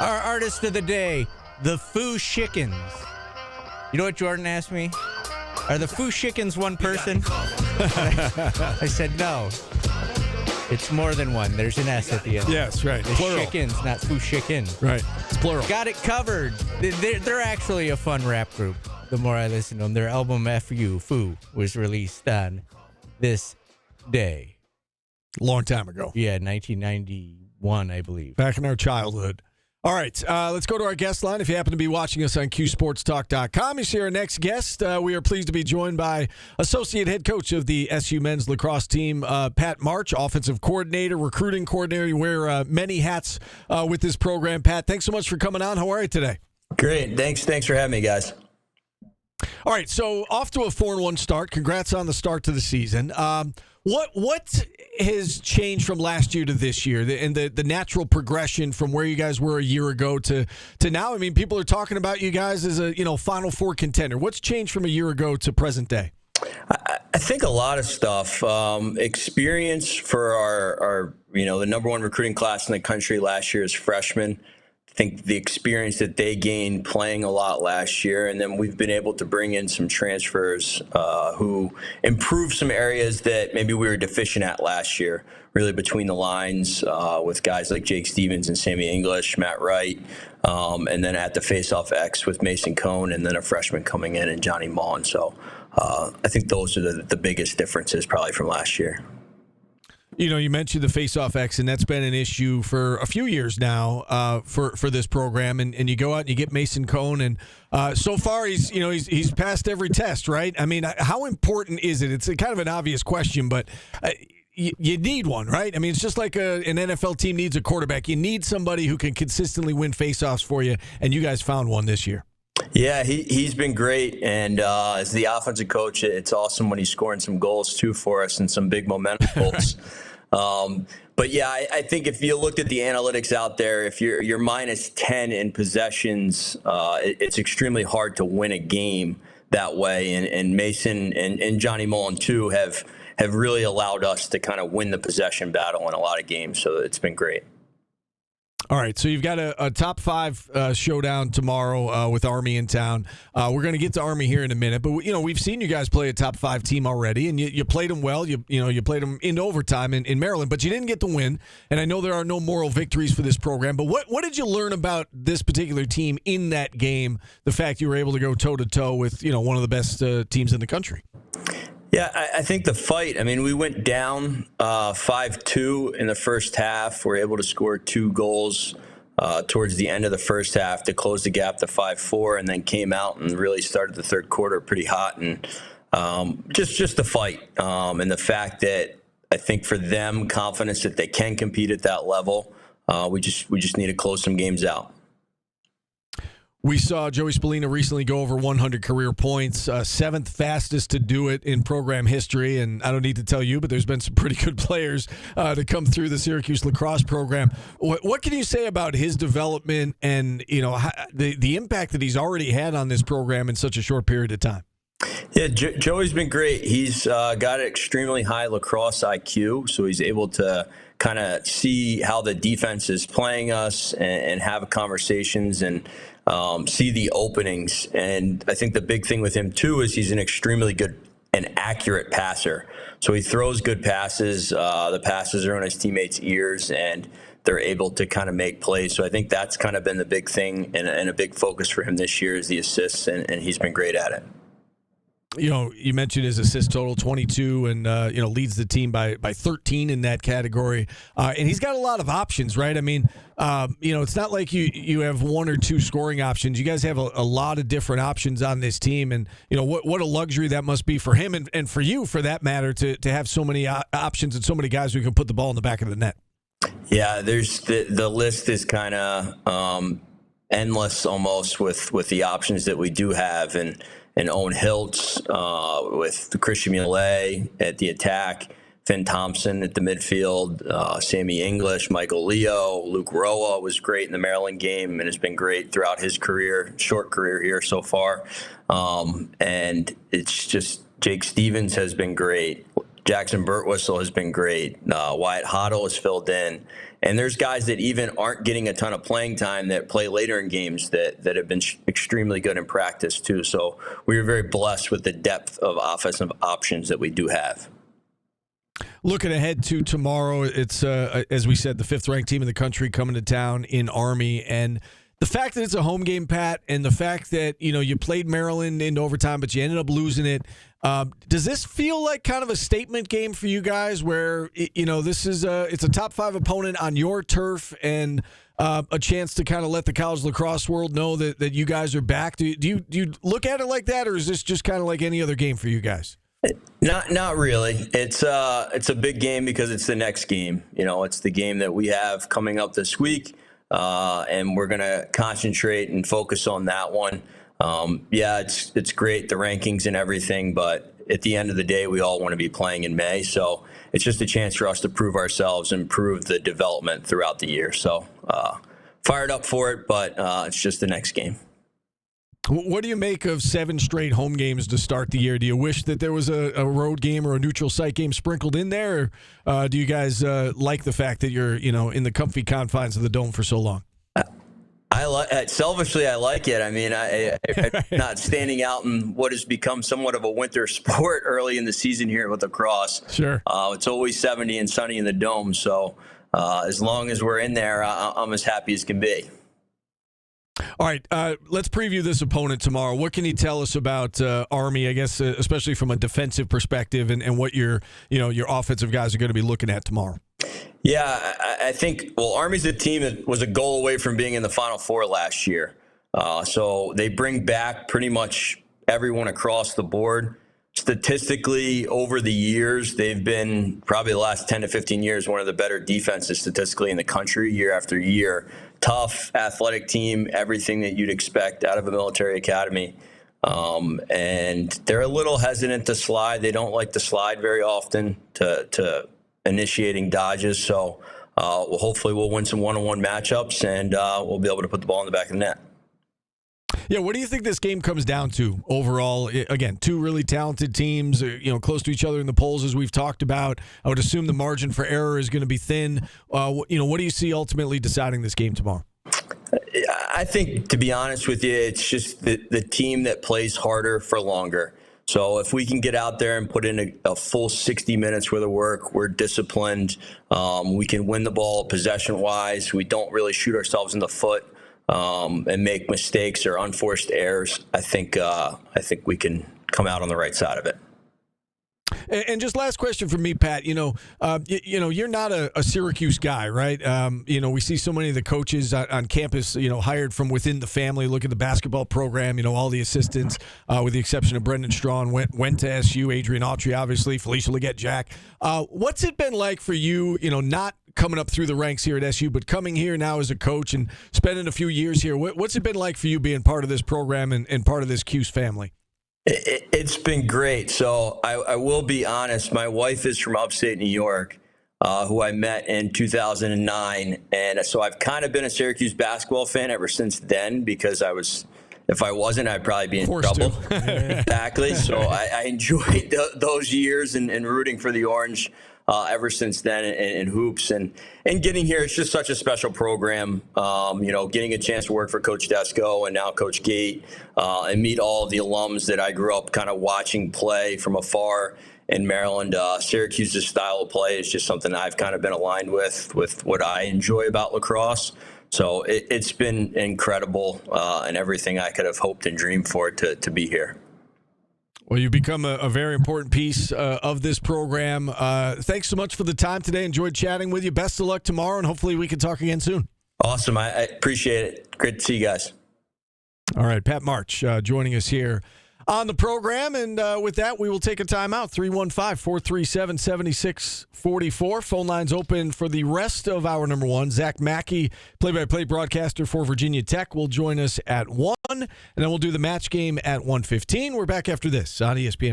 Our artist of the day, the Foo Chickens. You know what Jordan asked me? Are the Foo Chickens one person? I said no. It's more than one. There's an S at the end. Yes, right. It's Plural. Chickens, not Foo Chicken. Right. It's plural. Got it covered. They're actually a fun rap group. The more I listen to them, their album F.U. Foo was released on this day. Long time ago. Yeah, 1991, I believe. Back in our childhood. All right, let's go to our guest line. If you happen to be watching us on QSportsTalk.com, you see our next guest. We are pleased to be joined by Associate Head Coach of the SU men's lacrosse team, Pat March, Offensive Coordinator, Recruiting Coordinator. You wear many hats with this program. Pat, thanks so much for coming on. How are you today? Great. Thanks for having me, guys. All right, so off to a 4-1 start. Congrats on the start to the season. What has changed from last year to this year, and the natural progression from where you guys were a year ago to now? I mean, people are talking about you guys as a Final Four contender. What's changed from a year ago to present day? I think a lot of stuff. Experience for our the number one recruiting class in the country last year as freshmen. I think the experience that they gained playing a lot last year, and then we've been able to bring in some transfers who improved some areas that maybe we were deficient at last year, really between the lines with guys like Jake Stevens and Sammy English, Matt Wright, and then at the faceoff X with Mason Cohn, and then a freshman coming in and Johnny Mullen. So I think those are the biggest differences probably from last year. You mentioned the face-off X, and that's been an issue for a few years now for this program. And you go out and you get Mason Cohn, and so far he's passed every test, right? I mean, how important is it? It's kind of an obvious question, but you need one, right? I mean, it's just like an NFL team needs a quarterback. You need somebody who can consistently win face-offs for you, and you guys found one this year. Yeah, he's been great, and as the offensive coach, it's awesome when he's scoring some goals too for us and some big momentum goals. But yeah, I think if you looked at the analytics out there, if you're minus 10 in possessions, it's extremely hard to win a game that way. And Mason and Johnny Mullen too have really allowed us to kind of win the possession battle in a lot of games. So it's been great. All right, so you've got a top 5 showdown tomorrow with Army in town. We're going to get to Army here in a minute, but we've seen you guys play a top 5 team already, and you played them well. You played them into overtime in Maryland, but you didn't get the win. And I know there are no moral victories for this program, but what did you learn about this particular team in that game? The fact you were able to go toe to toe with one of the best teams in the country. Yeah, I think the fight, we went down 5-2 in the first half. We were able to score 2 goals towards the end of the first half to close the gap to 5-4, and then came out and really started the third quarter pretty hot. And just the fight and the fact that I think for them, confidence that they can compete at that level, we just need to close some games out. We saw Joey Spallina recently go over 100 career points, 7th fastest to do it in program history. And I don't need to tell you, but there's been some pretty good players to come through the Syracuse lacrosse program. What can you say about his development and the impact that he's already had on this program in such a short period of time? Yeah, Joey's been great. He's got an extremely high lacrosse IQ, so he's able to kind of see how the defense is playing us and have conversations and see the openings. And I think the big thing with him, too, is he's an extremely good and accurate passer. So he throws good passes. The passes are on his teammates' ears, and they're able to kind of make plays. So I think that's kind of been the big thing and a big focus for him this year is the assists, and he's been great at it. You mentioned his assist total, 22, and leads the team by 13 in that category. And he's got a lot of options, right? I mean, it's not like you have 1 or 2 scoring options. You guys have a lot of different options on this team, and what a luxury that must be for him and for you, for that matter, to have so many options and so many guys who can put the ball in the back of the net. Yeah, there's the list is kind of endless almost with the options that we do have, and Owen Hiltz with Christian Mullet at the attack, Finn Thompson at the midfield, Sammy English, Michael Leo, Luke Roa was great in the Maryland game and has been great throughout his short career here so far. And it's just Jake Stevens has been great. Jackson Birtwistle has been great. Wyatt Hoddle has filled in. And there's guys that even aren't getting a ton of playing time that play later in games that have been extremely good in practice, too. So we are very blessed with the depth of offensive options that we do have. Looking ahead to tomorrow, it's, as we said, the 5th-ranked team in the country coming to town in Army. And the fact that it's a home game, Pat, and the fact that, you played Maryland into overtime, but you ended up losing it, does this feel like kind of a statement game for you guys where, this is it's a top 5 opponent on your turf and a chance to kind of let the college lacrosse world know that you guys are back? Do you look at it like that, or is this just kind of like any other game for you guys? Not really. It's a big game because it's the next game. It's the game that we have coming up this week, and we're going to concentrate and focus on that one. It's great, the rankings and everything, but at the end of the day, we all want to be playing in May. So it's just a chance for us to prove ourselves and prove the development throughout the year. So fired up for it, but it's just the next game. What do you make of 7 straight home games to start the year? Do you wish that there was a road game or a neutral site game sprinkled in there? Or do you guys like the fact that you're, in the comfy confines of the Dome for so long? Selfishly, I like it. I mean, I'm not standing out in what has become somewhat of a winter sport early in the season here with lacrosse. Sure. It's always 70 and sunny in the Dome. So as long as we're in there, I'm as happy as can be. All right, let's preview this opponent tomorrow. What can you tell us about Army, I guess, especially from a defensive perspective and what your offensive guys are going to be looking at tomorrow? Yeah, I think, Army's a team that was a goal away from being in the Final Four last year. So they bring back pretty much everyone across the board. Statistically, over the years, they've been probably the last 10 to 15 years, one of the better defenses statistically in the country year after year. Tough, athletic team, everything that you'd expect out of a military academy. And they're a little hesitant to slide. They don't like to slide very often to initiating dodges. So hopefully we'll win some one-on-one matchups and we'll be able to put the ball in the back of the net. Yeah, what do you think this game comes down to overall? Again, 2 really talented teams, close to each other in the polls, as we've talked about. I would assume the margin for error is going to be thin. What do you see ultimately deciding this game tomorrow? I think, to be honest with you, it's just the team that plays harder for longer. So if we can get out there and put in a full 60 minutes worth of work, we're disciplined. We can win the ball possession-wise. We don't really shoot ourselves in the foot. And make mistakes or unforced errors. I think we can come out on the right side of it. And just last question from me, Pat. You're not a Syracuse guy, right? We see so many of the coaches on campus, hired from within the family. Look at the basketball program. All the assistants, with the exception of Brendan Strawn, went to SU. Adrian Autry, obviously, Felicia Leggett-Jack. What's it been like for you? Not coming up through the ranks here at SU, but coming here now as a coach and spending a few years here. What's it been like for you being part of this program and part of this Cuse family? It's been great. So I will be honest. My wife is from upstate New York, who I met in 2009. And so I've kind of been a Syracuse basketball fan ever since then, because if I wasn't, I'd probably be in trouble. Exactly. So I enjoyed those years and rooting for the Orange ever since then in hoops and getting here. It's just such a special program. Getting a chance to work for Coach Desko and now Coach Gate and meet all of the alums that I grew up kind of watching play from afar in Maryland. Syracuse's style of play is just something I've kind of been aligned with what I enjoy about lacrosse. So it's been incredible and everything I could have hoped and dreamed for it to be here. Well, you've become a very important piece of this program. Thanks so much for the time today. Enjoyed chatting with you. Best of luck tomorrow, and hopefully we can talk again soon. Awesome. I appreciate it. Great to see you guys. All right, Pat March joining us here on the program. And with that, we will take a timeout. 315-437-7644. Phone lines open for the rest of hour number 1. Zach Mackey, play-by-play broadcaster for Virginia Tech, will join us at 1. And then we'll do the match game at 1:15. We're back after this on ESPN.